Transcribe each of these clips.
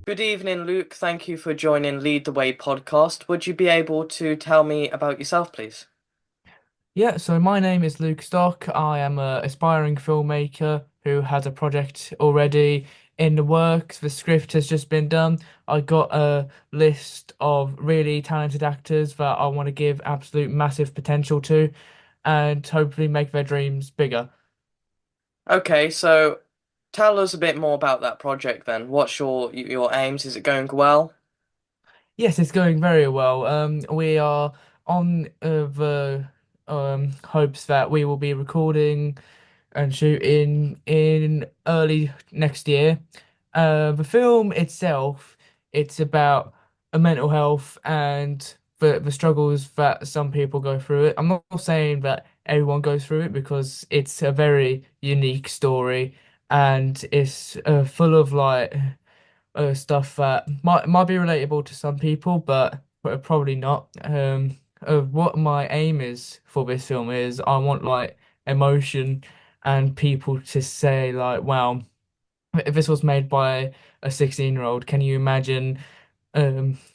Good evening, Luke. Thank you for joining Lead the Way podcast. Would you be able to tell me about yourself, please? Yeah, so my name is Luke Stock. I am a aspiring filmmaker who has a project already in the works. The script has just been done. I got a list of really talented actors that I want to give absolute massive potential to and hopefully make their dreams bigger. Okay, so tell us a bit more about that project then. What's your aims? Is it going well? Yes, it's going very well. We are on the hopes that we will be recording and shooting in early next year. The film itself, it's about a mental health and the struggles that some people go through it. I'm not saying that everyone goes through it because it's a very unique story and it's full of like stuff that might be relatable to some people, but probably not. What my aim is for this film is I want like emotion and people to say like, wow, if this was made by a 16-year-old, can you imagine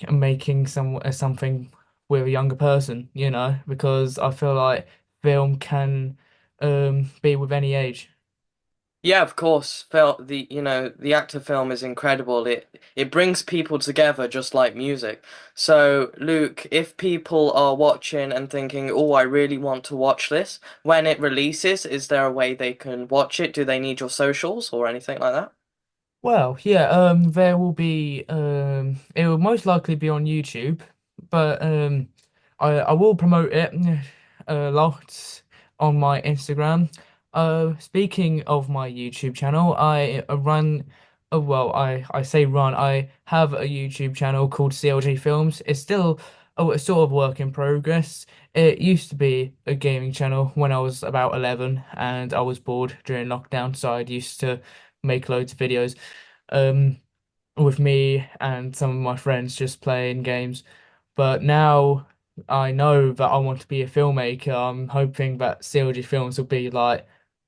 making something with a younger person, you know? Because I feel like film can be with any age. Yeah, of course. The actor film is incredible. It brings people together just like music. So, Luke, if people are watching and thinking, "Oh, I really want to watch this," when it releases, is there a way they can watch it? Do they need your socials or anything like that? Well, yeah, there will be it will most likely be on YouTube, but I will promote it a lot on my Instagram. Speaking of my YouTube channel, I run well, I say run, I have a YouTube channel called CLG Films. It's still a sort of work in progress. It used to be a gaming channel when I was about 11 and I was bored during lockdown, so I used to make loads of videos um, with me and some of my friends just playing games. But now I know that I want to be a filmmaker. I'm hoping that CLG Films will be like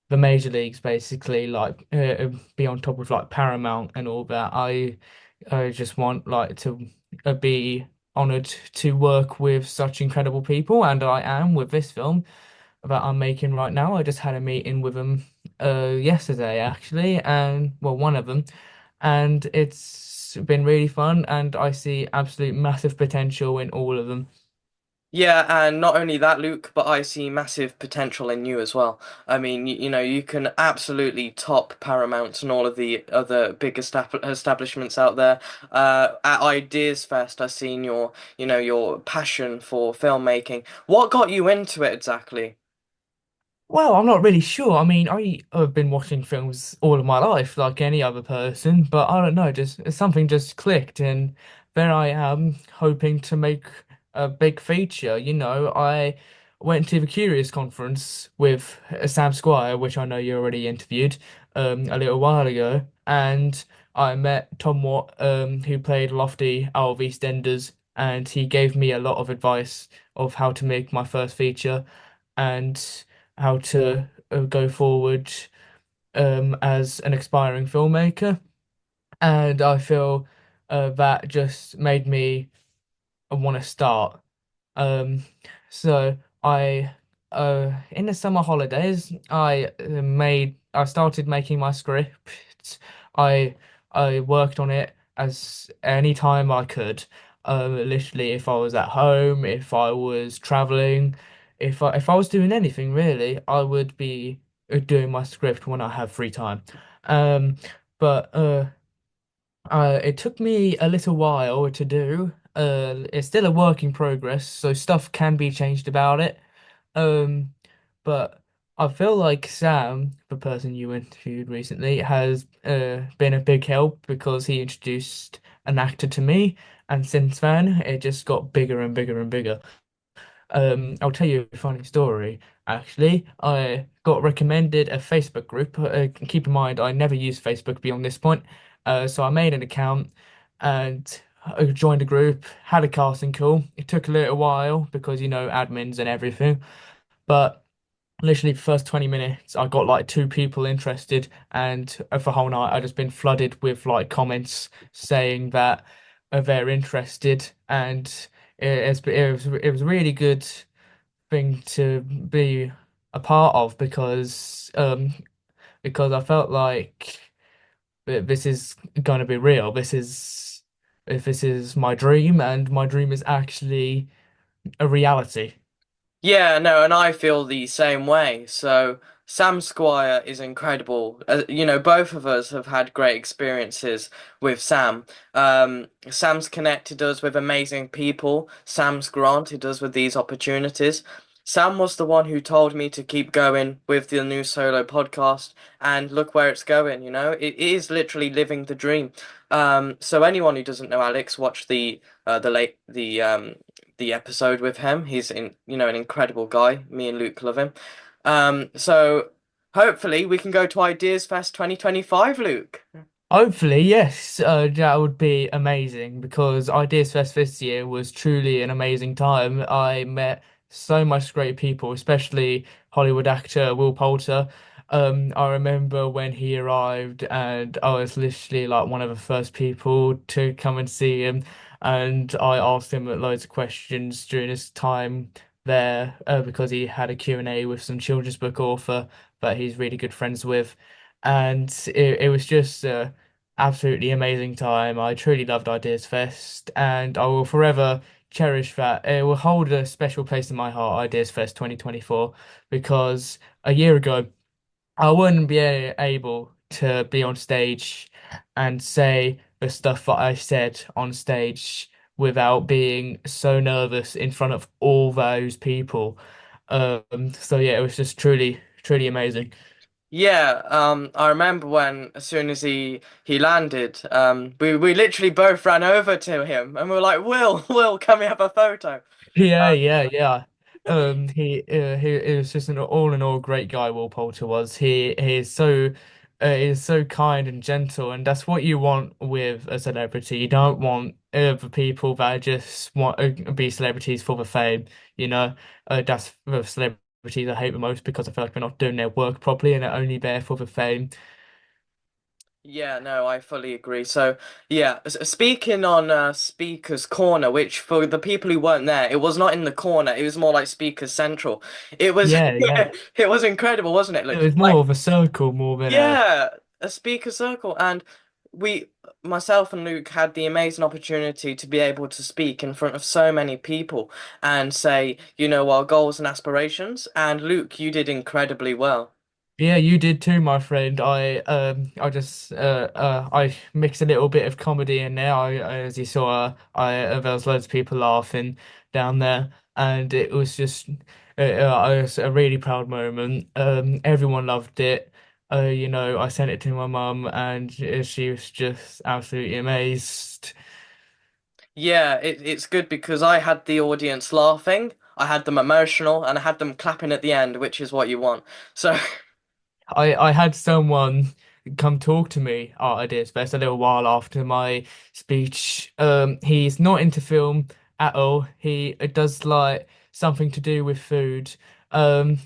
the major leagues, basically, like be on top of like Paramount and all that. I just want like to be honored to work with such incredible people, and I am with this film that I'm making right now. I just had a meeting with them yesterday actually, and well, one of them, and it's been really fun, and I see absolute massive potential in all of them. Yeah, and not only that, Luke, but I see massive potential in you as well. I mean, you can absolutely top Paramount and all of the other big establishments out there. At Ideas Fest, I've seen your passion for filmmaking. What got you into it exactly? Well, I'm not really sure. I mean, have been watching films all of my life, like any other person, but I don't know, just something just clicked, and there I am, hoping to make a big feature. You know, I went to the Curious conference with Sam Squire, which I know you already interviewed, a little while ago, and I met Tom Watt, who played Lofty out of EastEnders, and he gave me a lot of advice of how to make my first feature. And how to go forward as an aspiring filmmaker. And I feel that just made me want to start. Um, so I, in the summer holidays, I started making my script. I, I worked on it as any time I could. Literally, if I was at home, if I was traveling, if I was doing anything really, I would be doing my script when I have free time. Um, but it took me a little while to do. It's still a work in progress, so stuff can be changed about it. Um, but I feel like Sam, the person you interviewed recently, has been a big help because he introduced an actor to me, and since then it just got bigger and bigger and bigger. I'll tell you a funny story. Actually, I got recommended a Facebook group. Keep in mind, I never used Facebook beyond this point. So I made an account and I joined a group, had a casting call. It took a little while because, you know, admins and everything. But literally the first 20 minutes, I got like two people interested, and for the whole night, I just been flooded with like comments saying that they're interested, and it was a really good thing to be a part of because I felt like this is going to be real. This is my dream, and my dream is actually a reality. Yeah, no, and I feel the same way. So Sam Squire is incredible. Both of us have had great experiences with Sam. Sam's connected us with amazing people. Sam's granted us with these opportunities. Sam was the one who told me to keep going with the new solo podcast, and look where it's going, It is literally living the dream. So anyone who doesn't know Alex, watch the episode with him. He's an incredible guy. Me and Luke love him. So hopefully we can go to Ideas Fest 2025, Luke. Hopefully, yes, that would be amazing because Ideas Fest this year was truly an amazing time. I met so much great people, especially Hollywood actor Will Poulter. I remember when he arrived, and I was literally like one of the first people to come and see him, and I asked him loads of questions during his time there because he had a Q&A with some children's book author that he's really good friends with, and it was just. Absolutely amazing time. I truly loved Ideas Fest, and I will forever cherish that. It will hold a special place in my heart, Ideas Fest 2024, because a year ago I wouldn't be able to be on stage and say the stuff that I said on stage without being so nervous in front of all those people. So yeah, it was just truly, truly amazing. Yeah, I remember when as soon as he landed, we literally both ran over to him and we were like, Will, Will, can we have a photo? Yeah, yeah, yeah. He is just an all in all great guy. Will Poulter was. He is so kind and gentle, and that's what you want with a celebrity. You don't want the people that just want to be celebrities for the fame. You know, that's the celebrities I hate the most because I feel like they're not doing their work properly and they're only there for the fame. Yeah, no, I fully agree. So, yeah, speaking on Speaker's Corner, which for the people who weren't there, it was not in the corner. It was more like Speaker's Central. It was, Yeah, yeah. it was incredible, wasn't it? It Look, was like, more of a circle more than a. yeah, a speaker circle, and we, myself and Luke, had the amazing opportunity to be able to speak in front of so many people and say, our goals and aspirations. And Luke, you did incredibly well. Yeah, you did too, my friend. I mixed a little bit of comedy in there. As you saw, there was loads of people laughing down there, and it was just it was a really proud moment. Everyone loved it. I sent it to my mum, and she was just absolutely amazed. Yeah, it's good because I had the audience laughing, I had them emotional, and I had them clapping at the end, which is what you want. So, I had someone come talk to me at Ideas Fest a little while after my speech. He's not into film at all. He does like something to do with food. And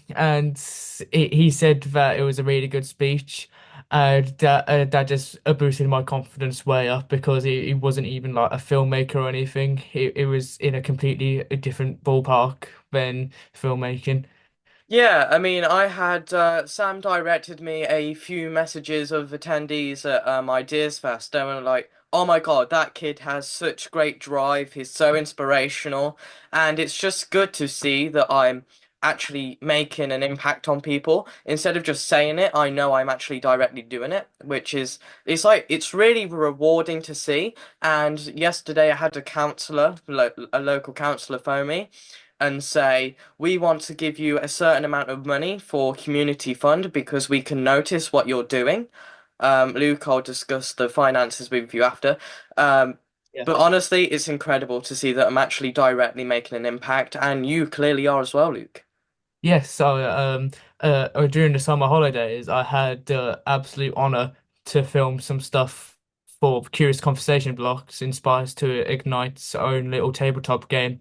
he said that it was a really good speech. That just boosted my confidence way up because he wasn't even like a filmmaker or anything. It was in a completely different ballpark than filmmaking. yeah, I mean, I had Sam directed me a few messages of attendees at Ideas Fest. They were like, "Oh my God, that kid has such great drive. He's so inspirational," and it's just good to see that I'm actually making an impact on people instead of just saying it. I know I'm actually directly doing it, which is it's really rewarding to see. And yesterday I had a counselor, a local counselor, phone me and say, we want to give you a certain amount of money for community fund because we can notice what you're doing. Luke, I'll discuss the finances with you after. Um, but honestly, it's incredible to see that I'm actually directly making an impact, and you clearly are as well, Luke. Yes, so during the summer holidays, I had the absolute honor to film some stuff for Curious Conversation Blocks, Inspires to Ignite's own little tabletop game.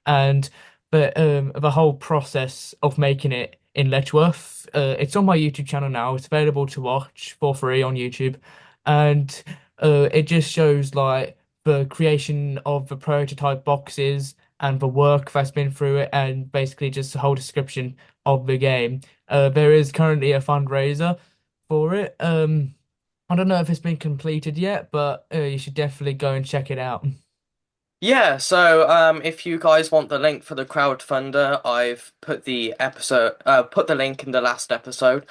And but the whole process of making it in Letchworth, it's on my YouTube channel now. It's available to watch for free on YouTube, and it just shows like the creation of the prototype boxes and the work that's been through it, and basically just the whole description of the game. There is currently a fundraiser for it. I don't know if it's been completed yet, but you should definitely go and check it out. Yeah, so if you guys want the link for the crowdfunder, I've put the link in the last episode,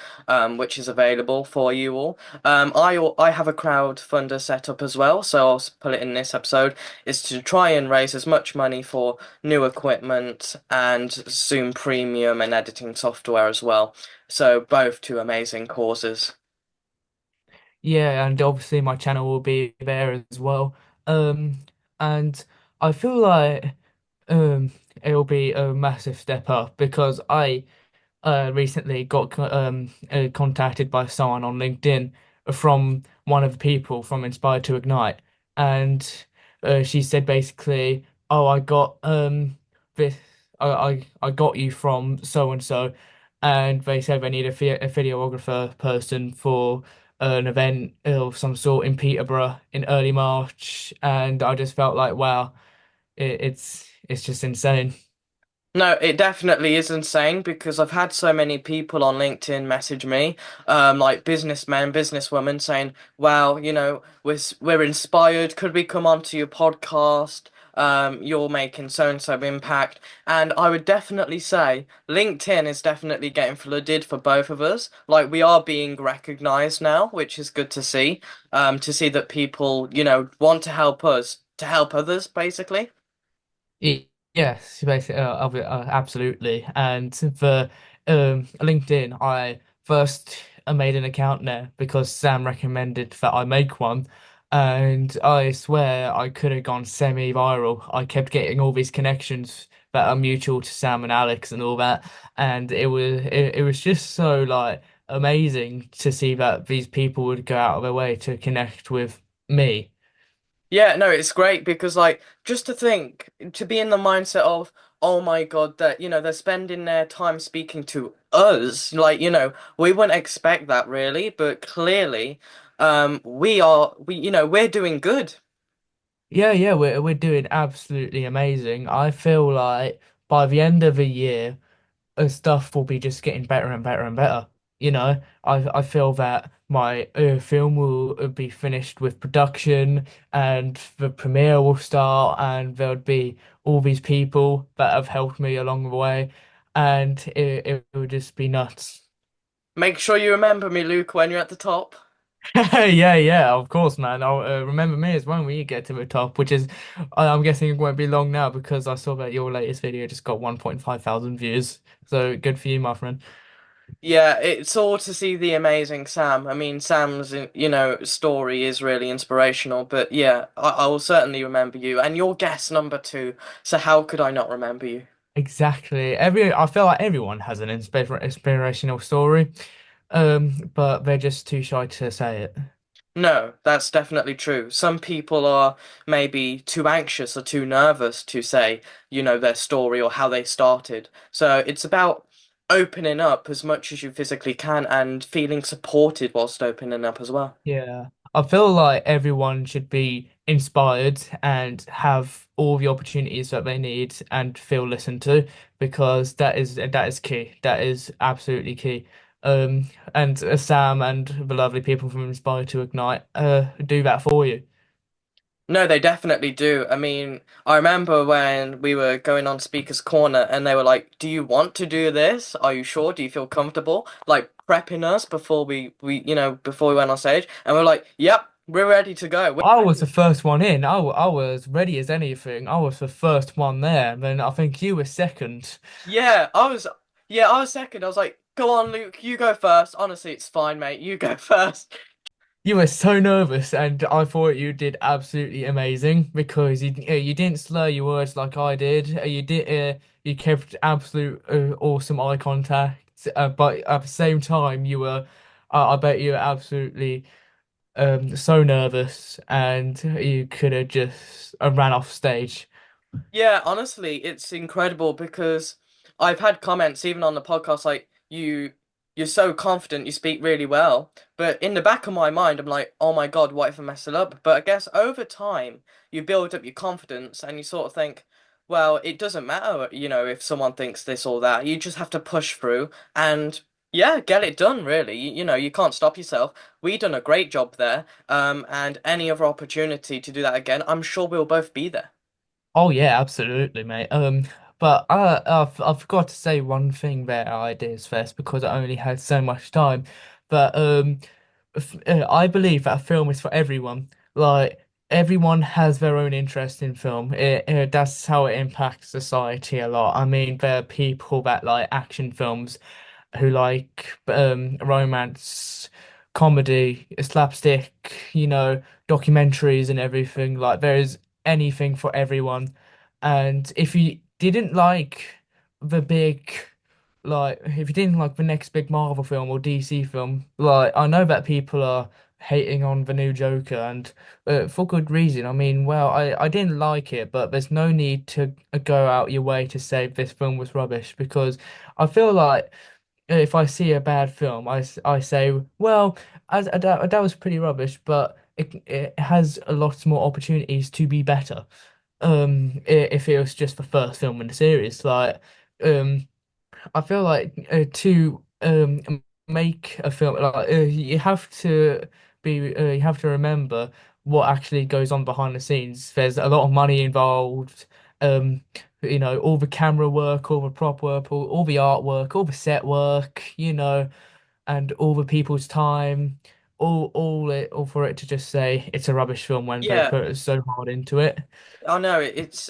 which is available for you all. I have a crowdfunder set up as well, so I'll put it in this episode. Is to try and raise as much money for new equipment and Zoom Premium and editing software as well. So both two amazing causes. Yeah, and obviously my channel will be there as well. Um, and I feel like um it'll be a massive step up because I recently got contacted by someone on LinkedIn from one of the people from Inspired to Ignite, and she said basically, "Oh, I got this, I got you from so and so," and they said they need a videographer person for an event of some sort in Peterborough in early March, and I just felt like, wow, it's just insane. No, it definitely is insane because I've had so many people on LinkedIn message me, like businessmen, businesswomen saying, "Wow, we're inspired. Could we come onto your podcast? You're making so and so impact." And I would definitely say LinkedIn is definitely getting flooded for both of us. Like we are being recognized now, which is good to see. To see that people, want to help us to help others, basically. Yes, basically, absolutely. And for LinkedIn, I first made an account there because Sam recommended that I make one, and I swear I could have gone semi-viral. I kept getting all these connections that are mutual to Sam and Alex and all that, and it was just so like amazing to see that these people would go out of their way to connect with me. Yeah, no, it's great because like just to think to be in the mindset of oh my God that they're spending their time speaking to us like we wouldn't expect that really but clearly we're doing good. Yeah, yeah, we're doing absolutely amazing. I feel like by the end of the year, stuff will be just getting better and better and better. I feel that my film will be finished with production, and the premiere will start, and there'll be all these people that have helped me along the way, and it will just be nuts. Make sure you remember me, Luke, when you're at the top. Yeah, yeah, of course, man. I'll remember me as well when you get to the top, which is, I'm guessing it won't be long now because I saw that your latest video just got 1.5 thousand views. So good for you, my friend. Yeah, it's all to see the amazing Sam. I mean, Sam's, story is really inspirational, but yeah, I will certainly remember you. And you're guest number two, so how could I not remember you? Exactly. I feel like everyone has an inspirational story, but they're just too shy to say it. No, that's definitely true. Some people are maybe too anxious or too nervous to say, their story or how they started. So it's about opening up as much as you physically can and feeling supported whilst opening up as well. Yeah, I feel like everyone should be inspired and have all the opportunities that they need and feel listened to because that is key. That is absolutely key. And Sam and the lovely people from Inspire to Ignite do that for you. No, they definitely do. I mean, I remember when we were going on Speaker's Corner and they were like, "Do you want to do this? Are you sure? Do you feel comfortable?" Like prepping us before before we went on stage. And we're like, "Yep, we're ready to go. We're I was the ready." first one in. I was ready as anything. I was the first one there. Then I think you were second. Yeah, I was second. I was like, "Go on, Luke, you go first." Honestly, it's fine, mate. You go first. You were so nervous, and I thought you did absolutely amazing because you didn't slur your words like I did. You kept absolute awesome eye contact, but at the same time, I bet you were absolutely so nervous, and you could have just ran off stage. Yeah, honestly, it's incredible because I've had comments even on the podcast like you're so confident, you speak really well. But in the back of my mind, I'm like, oh my God, what if I mess it up? But I guess over time, you build up your confidence and you sort of think, well, it doesn't matter, if someone thinks this or that. You just have to push through and yeah, get it done, really. You can't stop yourself. We done a great job there. And any other opportunity to do that again, I'm sure we'll both be there. Oh yeah, absolutely, mate. But I forgot to say one thing there, ideas first, because I only had so much time. But I believe that a film is for everyone. Like everyone has their own interest in film. That's how it impacts society a lot. I mean, there are people that like action films who like romance, comedy, slapstick, documentaries and everything. Like there is anything for everyone. And if you didn't like the big if you didn't like the next big Marvel film or DC film, like I know that people are hating on the new Joker and for good reason. I mean, well, I didn't like it, but there's no need to go out your way to say this film was rubbish because I feel like if I see a bad film, I say, well, that was pretty rubbish, but it has a lot more opportunities to be better. If it was just the first film in the series, um. I feel like to make a film you have to be you have to remember what actually goes on behind the scenes. There's a lot of money involved. Um, all the camera work, all the prop work, all the artwork, all the set work, and all the people's time, all for it to just say it's a rubbish film when they Yeah, put so hard into it. I know it's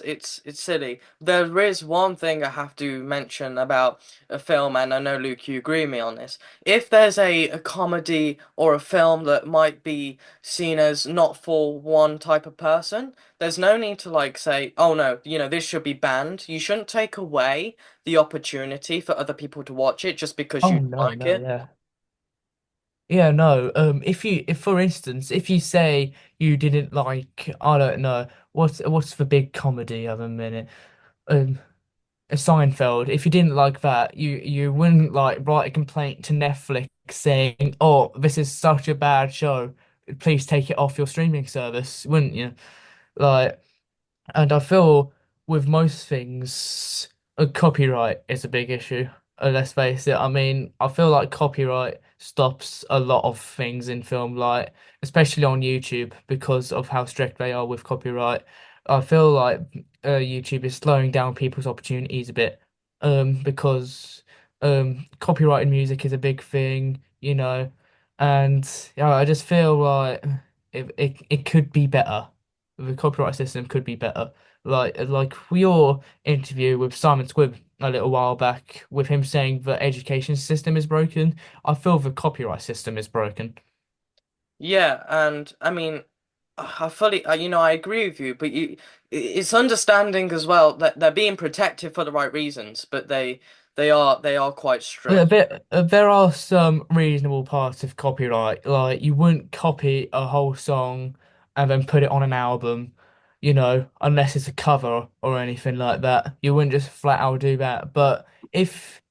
silly. There is one thing I have to mention about a film, and I know Luke, you agree with me on this. If there's a comedy or a film that might be seen as not for one type of person, there's no need to like say, oh no, this should be banned. You shouldn't take away the opportunity for other people to watch it just because Oh you no, like no, it. yeah. Yeah, no. If for instance, if you say you didn't like, I don't know, what's the big comedy of a minute? Um, a Seinfeld. If you didn't like that, you wouldn't like write a complaint to Netflix saying, "Oh, this is such a bad show. Please take it off your streaming service," wouldn't you? Like, and I feel with most things, copyright is a big issue. Let's face it. I mean, I feel like copyright stops a lot of things in film, like especially on YouTube, because of how strict they are with copyright. I feel like YouTube is slowing down people's opportunities a bit, because copyrighted music is a big thing, and yeah, I just feel like it could be better. The copyright system could be better. Like your interview with Simon Squibb a little while back, with him saying the education system is broken. I feel the copyright system is broken. Yeah, and I mean, I fully, I agree with you, but it's understanding as well that they're being protected for the right reasons, but they are quite strict. There are some reasonable parts of copyright. Like you wouldn't copy a whole song and then put it on an album, unless it's a cover or anything like that. You wouldn't just flat out do that. But if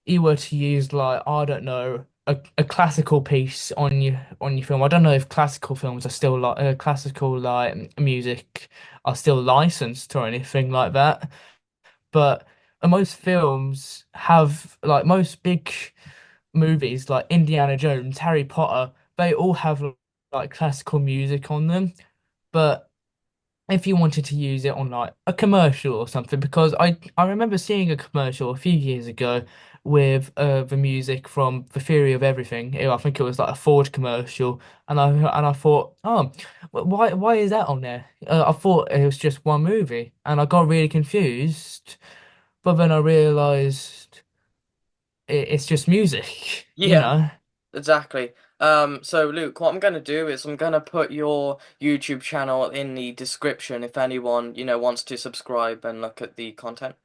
you were to use like I don't know a classical piece on your film. I don't know if classical films are still like classical like music are still licensed or anything like that. But most films have like most big movies like Indiana Jones, Harry Potter, they all have like classical music on them. But if you wanted to use it on like a commercial or something, because I remember seeing a commercial a few years ago with the music from The Theory of Everything. I think it was like a Ford commercial, and I thought, oh, why is that on there? I thought it was just one movie, and I got really confused. But then I realized it's just music, you Yeah, know. exactly. So Luke, what I'm gonna do is I'm gonna put your YouTube channel in the description if anyone, wants to subscribe and look at the content.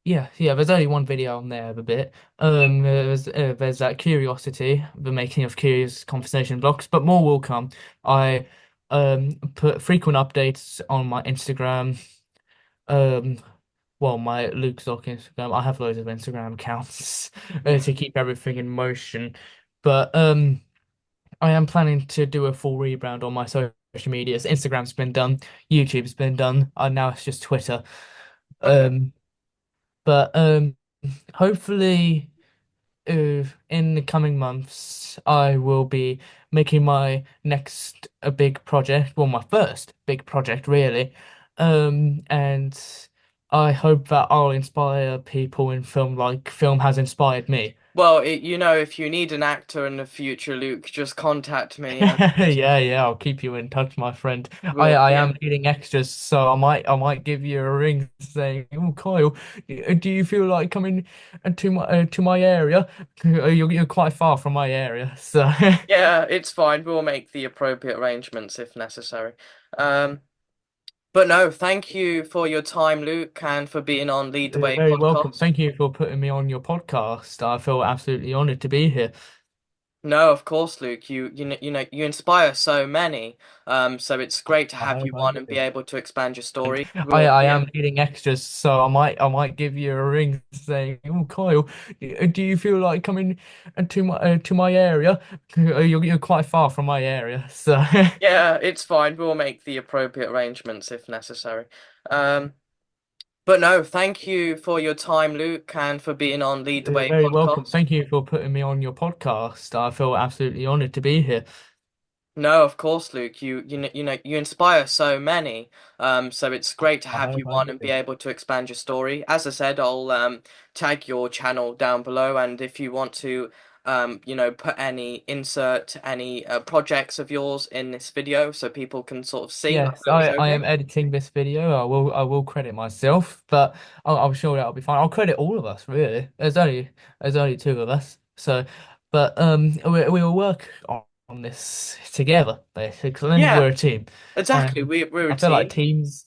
Yeah, yeah. There's only one video on there of a bit. There's that curiosity, the making of curious conversation blocks, but more will come. I put frequent updates on my Instagram. Um, well, my Luke Stock Instagram. I have loads of Instagram accounts Mm. to keep everything in motion, but I am planning to do a full rebrand on my social medias. Instagram's been done, YouTube's been done, and now it's just Twitter. Okay. Um, but hopefully, in the coming months, I will be making my next a big project. Well, my first big project, really. And I hope that I'll inspire people in film like film has inspired me. Well, if you need an actor in the future, Luke, just contact me and Yeah, yeah, I'll keep you in touch, my friend. I we'll I yeah. am needing extras, so I might give you a ring saying, "Oh, Kyle, do you feel like coming to my area? You're quite far from my area, so Yeah, it's fine. We'll make the appropriate arrangements if necessary. Um, but no, thank you for your time, Luke, and for being on Lead the you're Way very welcome. podcast. Thank you for putting me on your podcast. I feel absolutely honored to be here. No, of course, Luke. You inspire so many. So it's great to I have hope you I on and be do. able to expand your story. I We'll I yeah. am needing extras, so I might give you a ring saying, "Oh, Kyle, do you feel like coming to my area? You're quite far from my area, so Yeah, it's fine. We'll make the appropriate arrangements if necessary. Um, but no, thank you for your time, Luke, and for being on Lead the you're Way very welcome. podcast. Thank you for putting me on your podcast. I feel absolutely honored to be here. No, of course, Luke. You inspire so many. So it's great to I have you hope I on and be do. able to expand your story. As I said, I'll tag your channel down below, and if you want to put insert any projects of yours in this video so people can sort of see Yes, it was I am okay. editing this video. I will credit myself, but I'm sure that'll be fine. I'll credit all of us, really. There's only two of us. So, but we will work on this together, basically. Yeah, We're a team. exactly. And We're a I feel like team. teams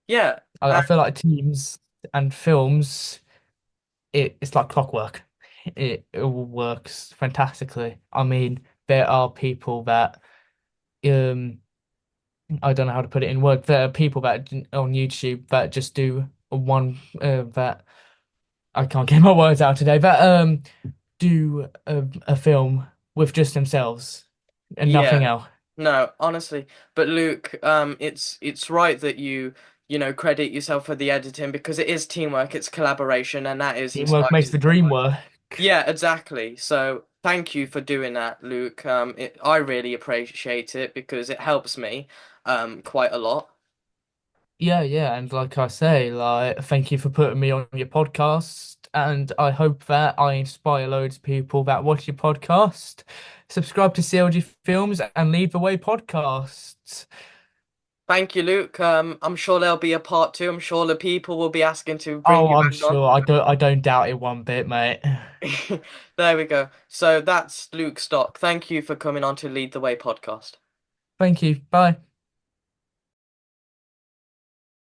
Yeah. I feel like teams and films it's like clockwork. It all works fantastically. I mean, there are people that um I don't know how to put it in words. There are people that on YouTube that just do one that I can't get my words out today. That do a film with just themselves and nothing Yeah. else. No, honestly. But Luke, it's right that you credit yourself for the editing because it is teamwork, it's collaboration, and that is Teamwork inspiring makes the so dream much. work. Yeah, exactly. So thank you for doing that, Luke. I really appreciate it because it helps me quite a lot. Yeah, yeah, and like I say, like thank you for putting me on your podcast, and I hope that I inspire loads of people that watch your podcast. Subscribe to CLG Films and Lead the Way podcasts. Thank you, Luke. I'm sure there'll be a part two. I'm sure the people will be asking to bring Oh, you I'm back on. sure. I don't doubt it one bit, mate. There we go. So that's Luke Stock. Thank you for coming on to Lead the Way podcast. Thank you. Bye.